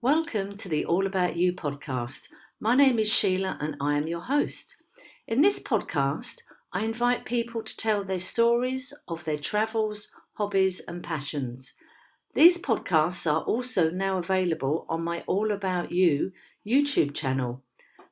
Welcome to the All About You podcast. My name is Sheila and I am your host. In this podcast, I invite people to tell their stories of their travels, hobbies, and passions. These podcasts are also now available on my All About You YouTube channel.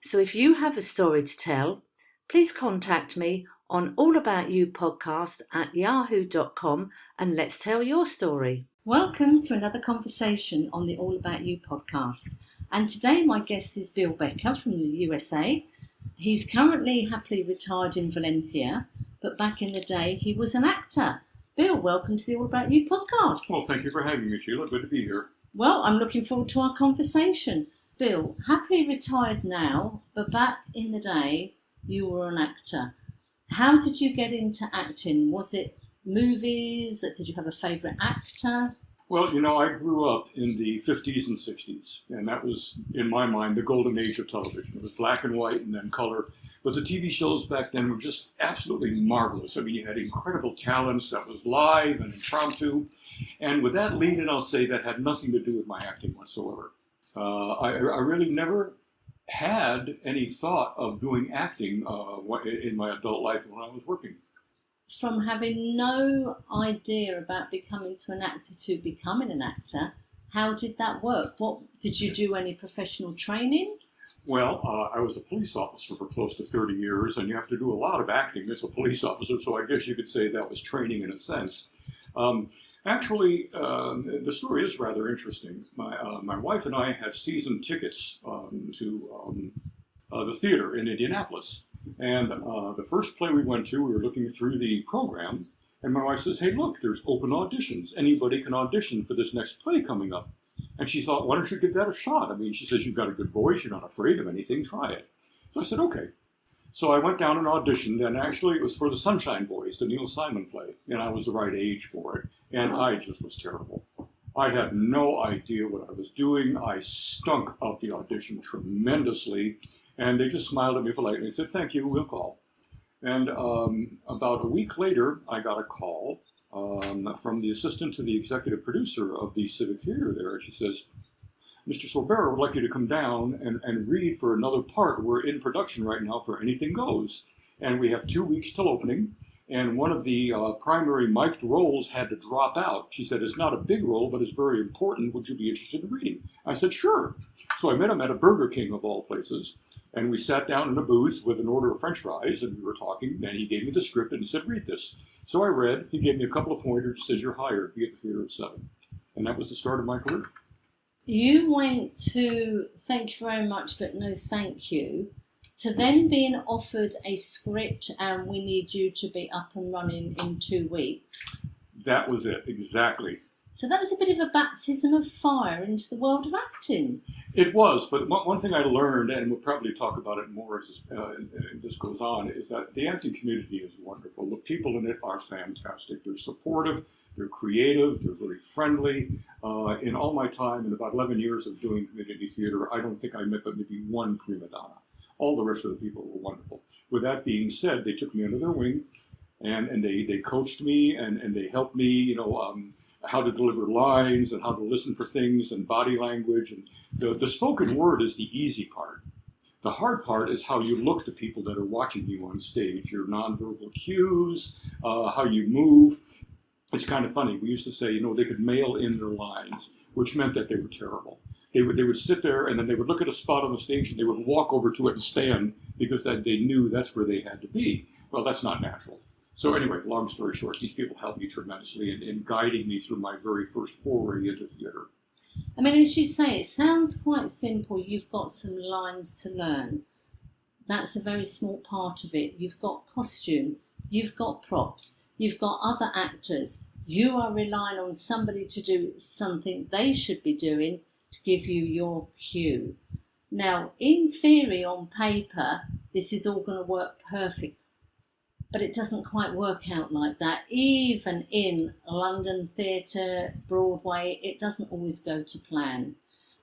So if you have a story to tell, please contact me on allaboutyoupodcast@yahoo.com and let's tell your story. Welcome to another conversation on the All About You podcast. And today my guest is Bill Becker from the USA. He's currently happily retired in Valencia, but back in the day he was an actor. Bill, welcome to the All About You podcast. Well, thank you for having me, Sheila. Good to be here. Well, I'm looking forward to our conversation. Bill, happily retired now, but back in the day you were an actor. How did you get into acting? Was it movies? Did you have a favourite actor? Well, I grew up in the 50s and 60s, and that was, in my mind, the golden age of television. It was black and white and then color, but the TV shows back then were just absolutely marvelous. I mean, you had incredible talents that was live and impromptu, and with that lead in, I'll say that had nothing to do with my acting whatsoever. I really never had any thought of doing acting in my adult life when I was working. From having no idea about becoming an actor to becoming an actor, how did that work? What did you do? Any professional training? Well, I was a police officer for close to 30 years, and you have to do a lot of acting as a police officer, so I guess you could say that was training in a sense. Actually, the story is rather interesting. My wife and I had season tickets to the theater in Indianapolis. And the first play we went to, we were looking through the program, and my wife says, "Hey, look, there's open auditions. Anybody can audition for this next play coming up." And she thought, why don't you give that a shot? I mean, she says, you've got a good voice, you're not afraid of anything, try it. So I said, okay. So I went down and auditioned, and actually it was for the Sunshine Boys, the Neil Simon play, and I was the right age for it, and I just was terrible. I had no idea what I was doing. I stunk up the audition tremendously. And they just smiled at me politely and said, "Thank you, we'll call." And about a week later, I got a call from the assistant to the executive producer of the Civic Theater there. And she says, "Mr. Sorbera would like you to come down and read for another part. We're in production right now for Anything Goes. And we have 2 weeks till opening. And one of the primary mic'd roles had to drop out." She said, "It's not a big role, but it's very important. Would you be interested in reading?" I said, "Sure." So I met him at a Burger King of all places. And we sat down in a booth with an order of French fries, and we were talking, and he gave me the script and said, "Read this." So I read. He gave me a couple of pointers. He says, "You're hired. Be at the theater at 7." And that was the start of my career. You went to thank you very much, but no thank you, to then being offered a script and we need you to be up and running in 2 weeks. That was it, exactly. So that was a bit of a baptism of fire into the world of acting. It was, but one thing I learned, and we'll probably talk about it more as this goes on, is that the acting community is wonderful. The people in it are fantastic. They're supportive, they're creative, they're very friendly. In all my time, in about 11 years of doing community theater, I don't think I met but maybe one prima donna. All the rest of the people were wonderful. With that being said, they took me under their wing, and they coached me, and they helped me, how to deliver lines and how to listen for things and body language. And the spoken word is the easy part. The hard part is how you look to people that are watching you on stage, your nonverbal cues, how you move. It's kind of funny. We used to say, they could mail in their lines, which meant that they were terrible. They would sit there, and then they would look at a spot on the stage, and they would walk over to it and stand because they knew that's where they had to be. Well, that's not natural. So anyway, long story short, these people helped me tremendously in guiding me through my very first foray into theater. I mean, as you say, it sounds quite simple. You've got some lines to learn. That's a very small part of it. You've got costume, you've got props, you've got other actors. You are relying on somebody to do something they should be doing to give you your cue. Now, in theory, on paper, this is all going to work perfect. But it doesn't quite work out like that. Even in London theatre, Broadway, it doesn't always go to plan.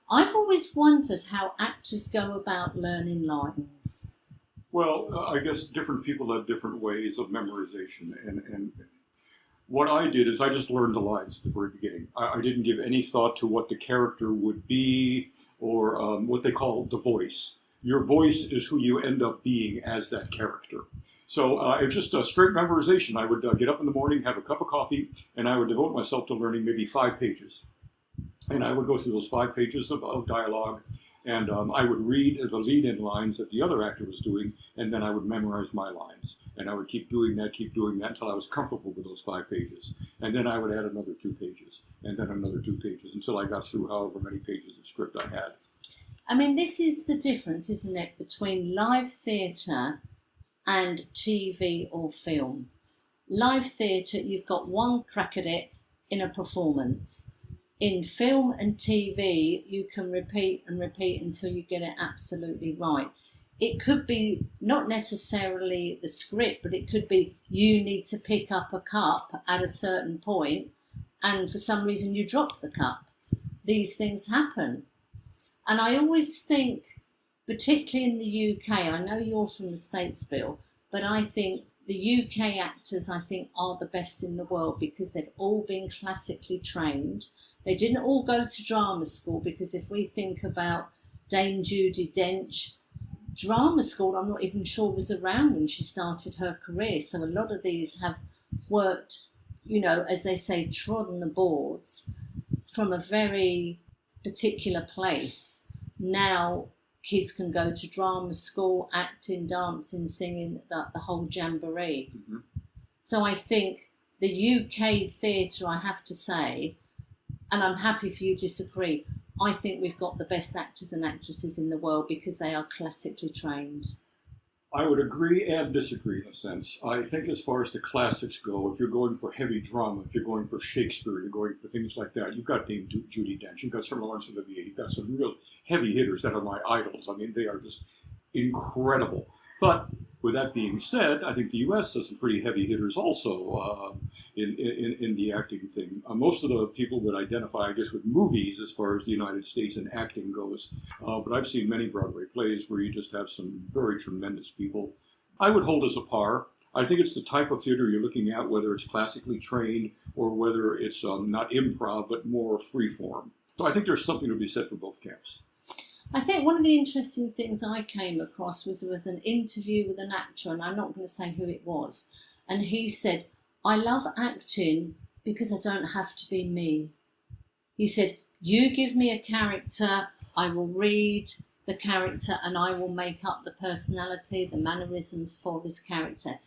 I've always wondered how actors go about learning lines. Well, I guess different people have different ways of memorization. And What I did is I just learned the lines at the very beginning. I didn't give any thought to what the character would be or what they call the voice. Your voice is who you end up being as that character. So it's just a straight memorization. I would get up in the morning, have a cup of coffee, and I would devote myself to learning maybe 5 pages. And I would go through those 5 pages of dialogue, and I would read the lead-in lines that the other actor was doing, and then I would memorize my lines. And I would keep doing that until I was comfortable with those 5 pages. And then I would add another 2 pages, and then another 2 pages, until I got through however many pages of script I had. I mean, this is the difference, isn't it, between live theatre and TV or film. Live theatre, you've got one crack at it in a performance. In film and TV, you can repeat and repeat until you get it absolutely right. It could be not necessarily the script, but it could be you need to pick up a cup at a certain point, and for some reason you drop the cup. These things happen. And I always think, particularly in the UK, I know you're from the States, Bill, but I think the UK actors, I think, are the best in the world because they've all been classically trained. They didn't all go to drama school, because if we think about Dame Judi Dench, drama school, I'm not even sure was around when she started her career. So a lot of these have worked, you know, as they say, trodden the boards from a very particular place. Now kids can go to drama school, acting, dancing, singing, the whole jamboree. Mm-hmm. So I think the UK theatre, I have to say, and I'm happy for you to disagree, I think we've got the best actors and actresses in the world because they are classically trained. I would agree and disagree in a sense. I think as far as the classics go, if you're going for heavy drama, if you're going for Shakespeare, you're going for things like that, you've got Dame Judi Dench, you've got Sir Laurence Olivier, you've got some real heavy hitters that are my idols. I mean, they are just incredible. But with that being said, I think the U.S. has some pretty heavy hitters also in the acting thing. Most of the people would identify, I guess, with movies as far as the United States and acting goes. But I've seen many Broadway plays where you just have some very tremendous people. I would hold as a par. I think it's the type of theater you're looking at, whether it's classically trained or whether it's not improv, but more freeform. So I think there's something to be said for both camps. I think one of the interesting things I came across was with an interview with an actor, and I'm not going to say who it was, and he said, I love acting because I don't have to be me. He said, you give me a character, I will read the character and I will make up the personality, the mannerisms for this character.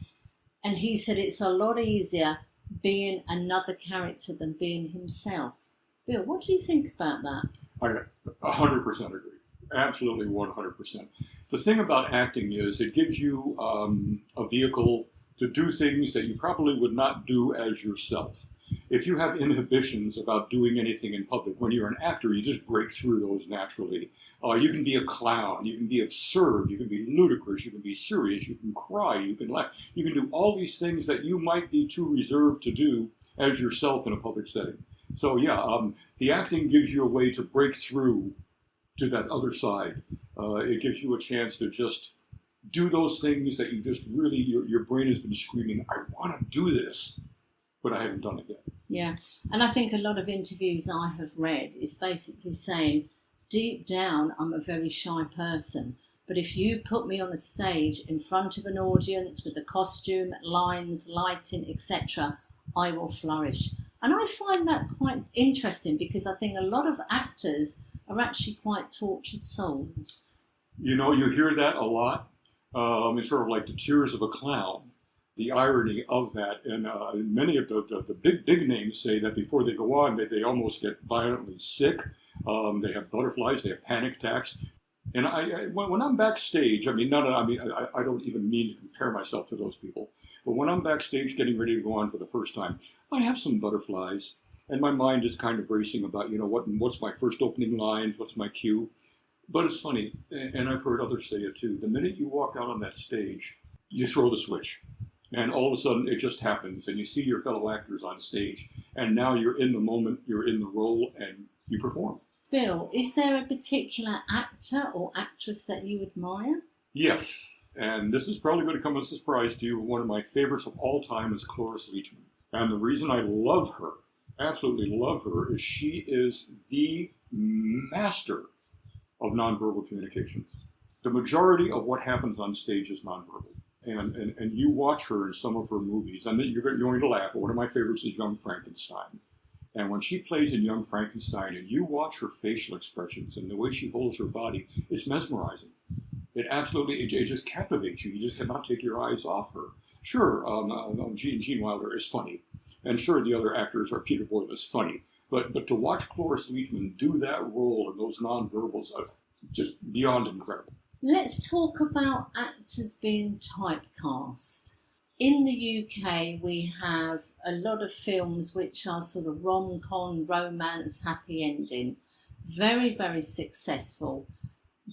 And he said it's a lot easier being another character than being himself. Bill, what do you think about that? I 100% agree. Absolutely 100%. The thing about acting is it gives you a vehicle to do things that you probably would not do as yourself. If you have inhibitions about doing anything in public, when you're an actor, you just break through those naturally. You can be a clown, you can be absurd, you can be ludicrous, you can be serious, you can cry, you can laugh. You can do all these things that you might be too reserved to do as yourself in a public setting. So yeah, the acting gives you a way to break through to that other side. It gives you a chance to just do those things that you just really, your brain has been screaming, I want to do this, but I haven't done it yet. Yeah, and I think a lot of interviews I have read is basically saying, deep down, I'm a very shy person, but if you put me on a stage in front of an audience with the costume, lines, lighting, etc., I will flourish. And I find that quite interesting because I think a lot of actors are actually quite tortured souls. You know, you hear that a lot. It's sort of like the tears of a clown, the irony of that. And many of the big names say that before they go on, that they almost get violently sick. They have butterflies, they have panic attacks. And when I'm backstage, I don't even mean to compare myself to those people. But when I'm backstage getting ready to go on for the first time, I have some butterflies. And my mind is kind of racing about, what's my first opening lines, what's my cue. But it's funny, and I've heard others say it too, the minute you walk out on that stage, you throw the switch. And all of a sudden, it just happens, and you see your fellow actors on stage, and now you're in the moment, you're in the role, and you perform. Bill, is there a particular actor or actress that you admire? Yes, and this is probably going to come as a surprise to you. One of my favorites of all time is Cloris Leachman. And the reason I love her, absolutely love her, is she is the master of nonverbal communications. The majority of what happens on stage is nonverbal. And you watch her in some of her movies, and then you're going to laugh. One of my favorites is Young Frankenstein. And when she plays in Young Frankenstein and you watch her facial expressions and the way she holds her body, it's mesmerizing. It just captivates you. You just cannot take your eyes off her. Sure, Gene Wilder is funny. And sure, the other actors are Peter Boyle is funny. But to watch Cloris Leachman do that role and those nonverbals are just beyond incredible. Let's talk about actors being typecast. In the UK, we have a lot of films which are sort of rom-com, romance, happy ending. Very, very successful.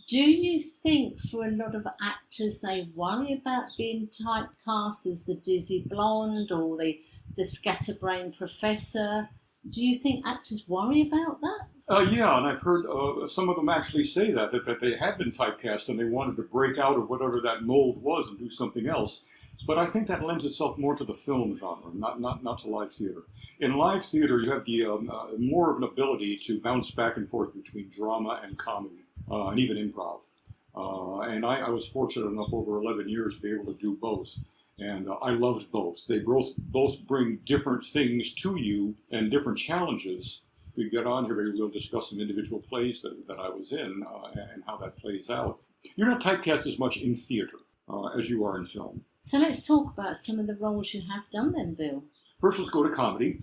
Do you think for a lot of actors they worry about being typecast as the dizzy blonde or the scatterbrain professor? Do you think actors worry about that? Yeah, and I've heard some of them actually say that they had been typecast and they wanted to break out of whatever that mold was and do something else. But I think that lends itself more to the film genre, not to live theater. In live theater, you have the more of an ability to bounce back and forth between drama and comedy, and even improv. And I was fortunate enough over 11 years to be able to do both. And I loved both. They both bring different things to you and different challenges. If we get on here, maybe we'll discuss some individual plays that I was in and how that plays out. You're not typecast as much in theater as you are in film. So let's talk about some of the roles you have done then, Bill. First, let's go to comedy.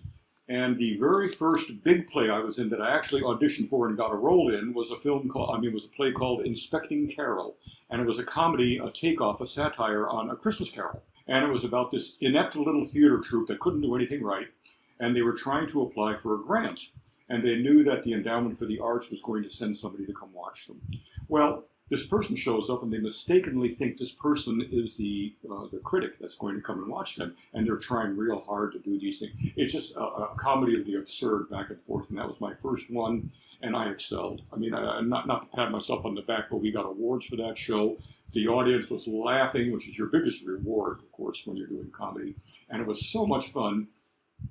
And the very first big play I was in that I actually auditioned for and got a role in was was a play called Inspecting Carol. And it was a comedy, a takeoff, a satire on A Christmas Carol. And it was about this inept little theater troupe that couldn't do anything right. And they were trying to apply for a grant. And they knew that the Endowment for the Arts was going to send somebody to come watch them. Well, this person shows up and they mistakenly think this person is the critic that's going to come and watch them. And they're trying real hard to do these things. It's just a comedy of the absurd back and forth. And that was my first one. And I excelled. I mean, not to pat myself on the back, but we got awards for that show. The audience was laughing, which is your biggest reward, of course, when you're doing comedy. And it was so much fun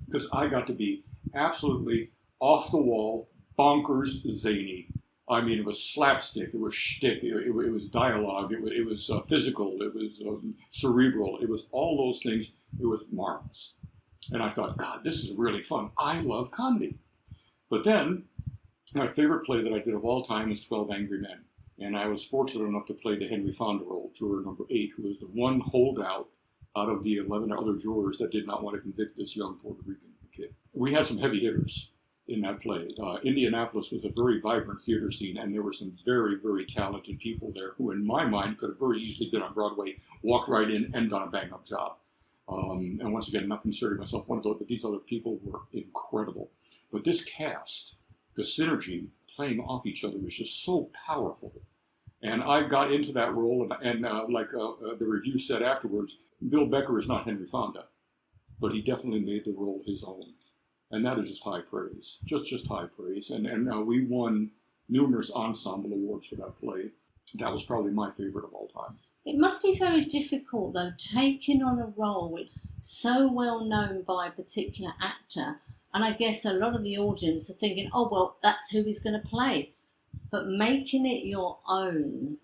because I got to be absolutely off the wall, bonkers, zany. I mean, it was slapstick, it was shtick, it was dialogue, it was physical, it was cerebral, it was all those things. It was marvelous. And I thought, God, this is really fun. I love comedy. But then, my favorite play that I did of all time is 12 Angry Men. And I was fortunate enough to play the Henry Fonda role, juror number 8, who was the one holdout out of the 11 other jurors that did not want to convict this young Puerto Rican kid. We had some heavy hitters in that play. Indianapolis was a very vibrant theater scene, and there were some very, very talented people there who, in my mind, could have very easily been on Broadway, walked right in, and done a bang-up job. And once again, not considering myself one of those, but these other people were incredible. But this cast, the synergy, playing off each other was just so powerful. And I got into that role, and like the review said afterwards, Bill Becker is not Henry Fonda, but he definitely made the role his own. And that is just high praise, just high praise. And we won numerous ensemble awards for that play. That was probably my favorite of all time. It must be very difficult, though, taking on a role which is so well known by a particular actor. And I guess a lot of the audience are thinking, oh, well, that's who he's going to play. But making it your own,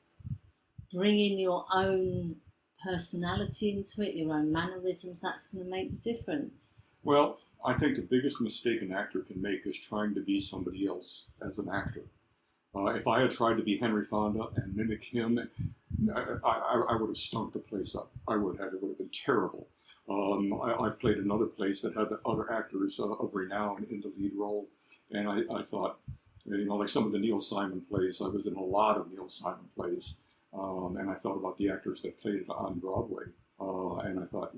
bringing your own personality into it, your own mannerisms, that's going to make the difference. Well, I think the biggest mistake an actor can make is trying to be somebody else as an actor. If I had tried to be Henry Fonda and mimic him, I would have stunk the place up. I would have. It would have been terrible. I've played in other plays that had other actors of renown in the lead role, and I thought, like some of the Neil Simon plays, I was in a lot of Neil Simon plays, and I thought about the actors that played it on Broadway, and I thought,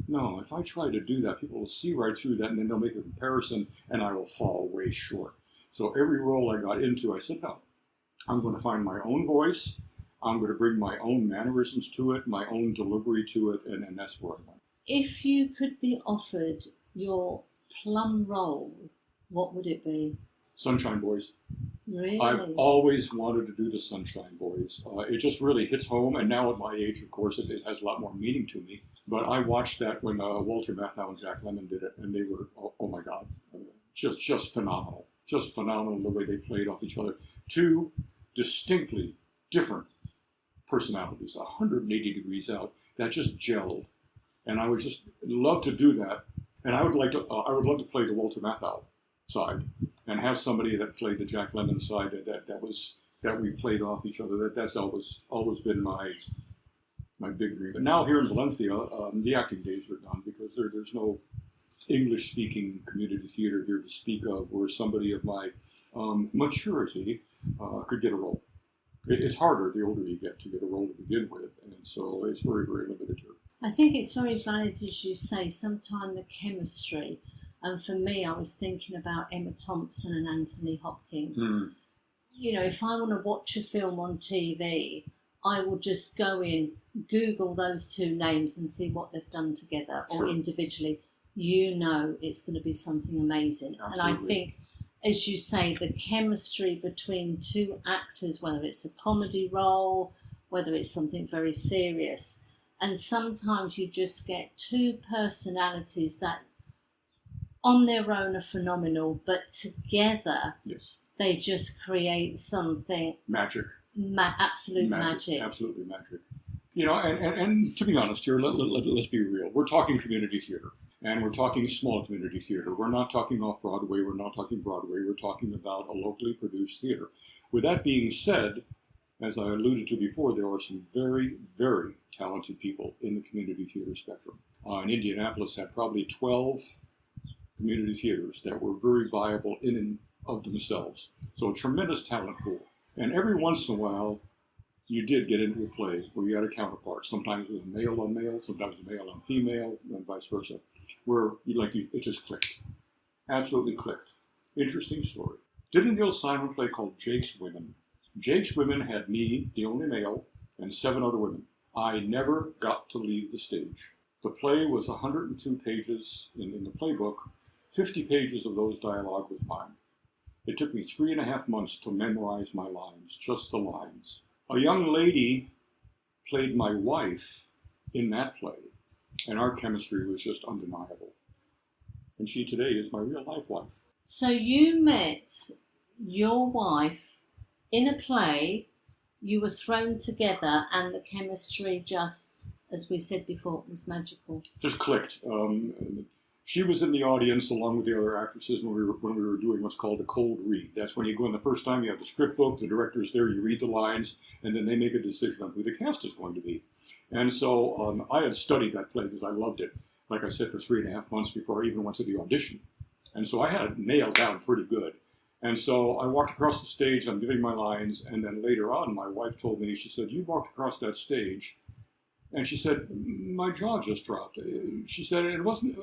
no, if I try to do that, people will see right through that, and then they'll make a comparison, and I will fall way short. So every role I got into, I said, no, I'm going to find my own voice. I'm going to bring my own mannerisms to it, my own delivery to it, and that's where I went. If you could be offered your plum role, what would it be? Sunshine Boys. Really? I've always wanted to do the Sunshine Boys. It just really hits home, and now at my age, of course, it has a lot more meaning to me. But I watched that when Walter Matthau and Jack Lemmon did it, and they were, oh my God, just phenomenal. Just phenomenal the way they played off each other. Two distinctly different personalities, 180 degrees out, that just gelled. And I would just love to do that. And I would love to play the Walter Matthau side, and have somebody that played the Jack Lemmon side that we played off each other. That's always been my big dream. But now here in Valencia, the acting days are done, because there's no English-speaking community theater here to speak of where somebody of my maturity could get a role. It's harder the older you get to get a role to begin with, and so it's very, very limited here. I think it's very valid, as you say, sometimes the chemistry. And for me, I was thinking about Emma Thompson and Anthony Hopkins. You know, if I want to watch a film on TV, I will just go in, Google those two names and see what they've done together or individually. You know it's going to be something amazing. Absolutely. And I think, as you say, the chemistry between two actors, whether it's a comedy role, whether it's something very serious, and sometimes you just get two personalities that on their own are phenomenal, but together they just create something magic. Absolute magic. Absolutely magic. You know, and to be honest here, let's be real. We're talking community theater, and we're talking small community theater. We're not talking off-Broadway. We're not talking Broadway. We're talking about a locally produced theater. With that being said, as I alluded to before, there are some very, very talented people in the community theater spectrum. In Indianapolis had probably 12 community theaters that were very viable in and of themselves. So a tremendous talent pool. And every once in a while, you did get into a play where you had a counterpart. Sometimes it was male on male, sometimes male on female, and vice versa, where it just clicked. Absolutely clicked. Interesting story. Did a Neil Simon play called Jake's Women. Jake's Women had me, the only male, and 7 other women. I never got to leave the stage. The play was 102 pages in the playbook. 50 pages of those dialogue was mine. It took me 3.5 months to memorize my lines, just the lines. A young lady played my wife in that play, and our chemistry was just undeniable. And she today is my real life wife. So you met your wife in a play, you were thrown together, and the chemistry just, as we said before, was magical. Just clicked. She was in the audience along with the other actresses when we were doing what's called a cold read. That's when you go in the first time, you have the script book, the director's there, you read the lines, and then they make a decision on who the cast is going to be. And so I had studied that play because I loved it, like I said, for 3.5 months before I even went to the audition. And so I had it nailed down pretty good. And so I walked across the stage, I'm giving my lines, and then later on my wife told me, she said, "You walked across that stage," and she said, "My jaw just dropped." She said, "It wasn't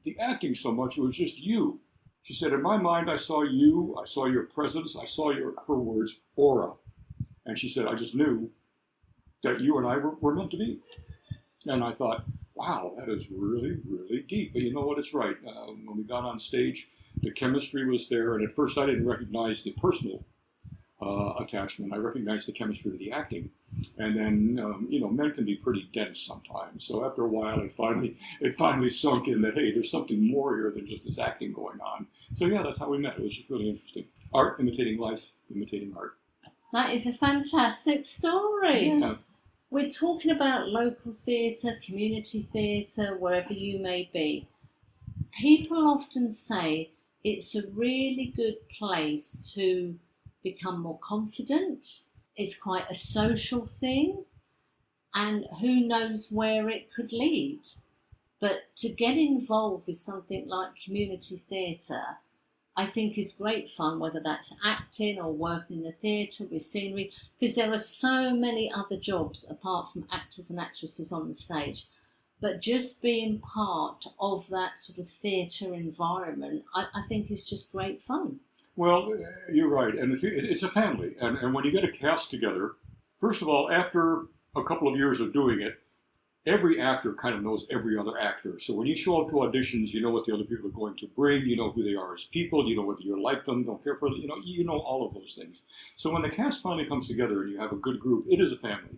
the acting so much, it was just you." She said, "In my mind, I saw you, I saw your presence, I saw her words, aura." And she said, "I just knew that you and I were meant to be." And I thought, wow, that is really, really deep. But you know what, it's right. When we got on stage, the chemistry was there. And at first I didn't recognize the personal attachment. I recognized the chemistry of the acting. And then, men can be pretty dense sometimes. So after a while, it finally sunk in that, hey, there's something more here than just this acting going on. So yeah, that's how we met. It was just really interesting. Art imitating life, imitating art. That is a fantastic story. Yeah. We're talking about local theatre, community theatre, wherever you may be. People often say it's a really good place to become more confident. It's quite a social thing, and who knows where it could lead. But to get involved with something like community theatre, I think is great fun, whether that's acting or working in the theatre with scenery, because there are so many other jobs apart from actors and actresses on the stage. But just being part of that sort of theatre environment, I think is just great fun. Well, you're right. And it's a family. And when you get a cast together, first of all, after a couple of years of doing it, every actor kind of knows every other actor. So when you show up to auditions, you know what the other people are going to bring. You know who they are as people. You know whether you like them, don't care for them. You know all of those things. So when the cast finally comes together and you have a good group, it is a family.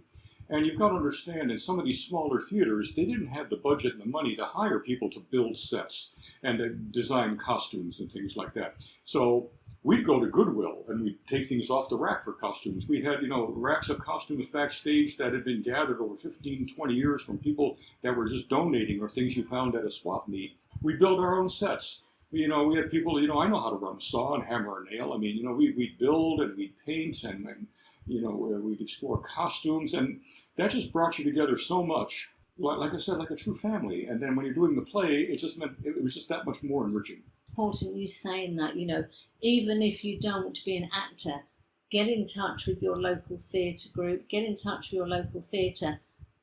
And you've got to understand, in some of these smaller theaters, they didn't have the budget and the money to hire people to build sets and to design costumes and things like that. So we'd go to Goodwill and we'd take things off the rack for costumes. We had, racks of costumes backstage that had been gathered over 15, 20 years from people that were just donating or things you found at a swap meet. We built our own sets. We had people, I know how to run a saw and hammer a nail. I mean, we'd build and we'd paint and we'd explore costumes. And that just brought you together so much, like I said, like a true family. And then when you're doing the play, it was just that much more enriching. Important you saying that, even if you don't want to be an actor, get in touch with your local theatre group, get in touch with your local theatre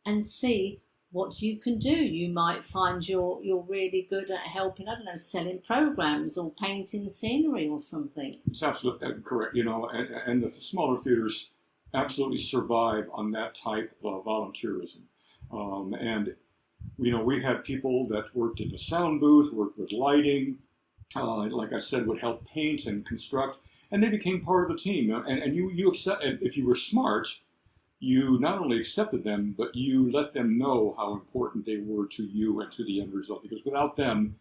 and see what you can do. You might find you're really good at helping, selling programs or painting scenery or something. It's absolutely correct, and the smaller theaters absolutely survive on that type of volunteerism. And we had people that worked in the sound booth, worked with lighting, like I said, would help paint and construct, and they became part of the team. And you accept, and if you were smart, you not only accepted them, but you let them know how important they were to you and to the end result. Because without them,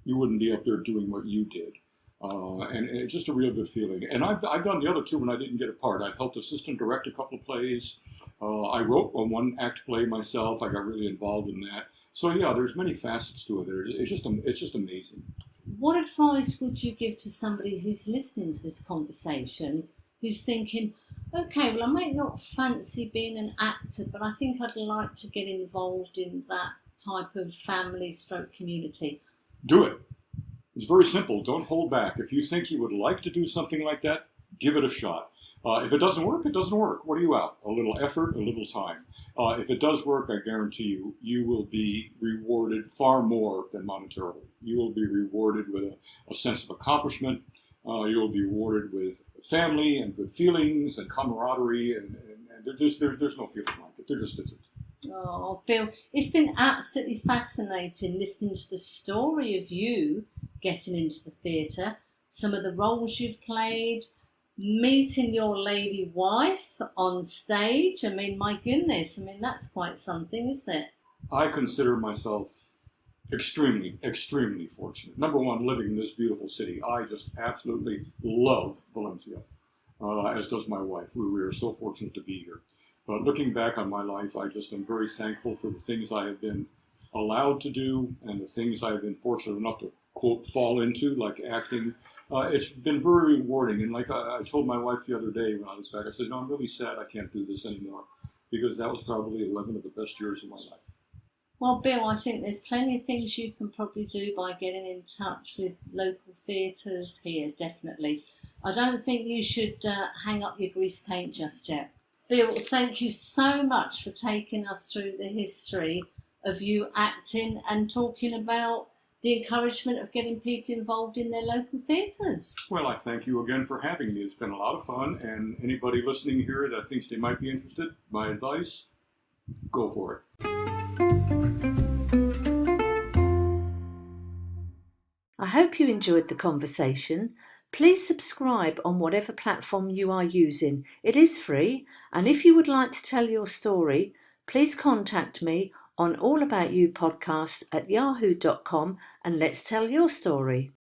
you wouldn't be up there doing what you did. And it's just a real good feeling. And I've done the other two when I didn't get a part. I've helped assistant direct a couple of plays. I wrote a one-act play myself. I got really involved in that. So yeah, there's many facets to it. It's just amazing. What advice would you give to somebody who's listening to this conversation, who's thinking, okay, well, I might not fancy being an actor, but I think I'd like to get involved in that type of family/community? Do it. It's very simple. Don't hold back. If you think you would like to do something like that, give it a shot. If it doesn't work, it doesn't work. What are you out? A little effort, a little time. If it does work, I guarantee you, you will be rewarded far more than monetarily. You will be rewarded with a sense of accomplishment. You will be rewarded with family and good feelings and camaraderie, and there's no feeling like it. There just isn't. Oh, Bill, it's been absolutely fascinating listening to the story of you getting into the theatre, some of the roles you've played, meeting your lady wife on stage. I mean, my goodness, that's quite something, isn't it? I consider myself extremely, extremely fortunate. Number one, living in this beautiful city. I just absolutely love Valencia, as does my wife. We are so fortunate to be here. But looking back on my life, I just am very thankful for the things I have been allowed to do and the things I have been fortunate enough to, quote, fall into, like acting. It's been very rewarding. And like I told my wife the other day when I was back, I said, I'm really sad I can't do this anymore, because that was probably 11 of the best years of my life. Well, Bill, I think there's plenty of things you can probably do by getting in touch with local theatres here, definitely. I don't think you should hang up your grease paint just yet. Bill, thank you so much for taking us through the history of you acting and talking about the encouragement of getting people involved in their local theatres. Well, I thank you again for having me. It's been a lot of fun, and anybody listening here that thinks they might be interested, my advice, go for it. I hope you enjoyed the conversation. Please subscribe on whatever platform you are using. It is free, and if you would like to tell your story, please contact me on allaboutyoupodcast@yahoo.com and let's tell your story.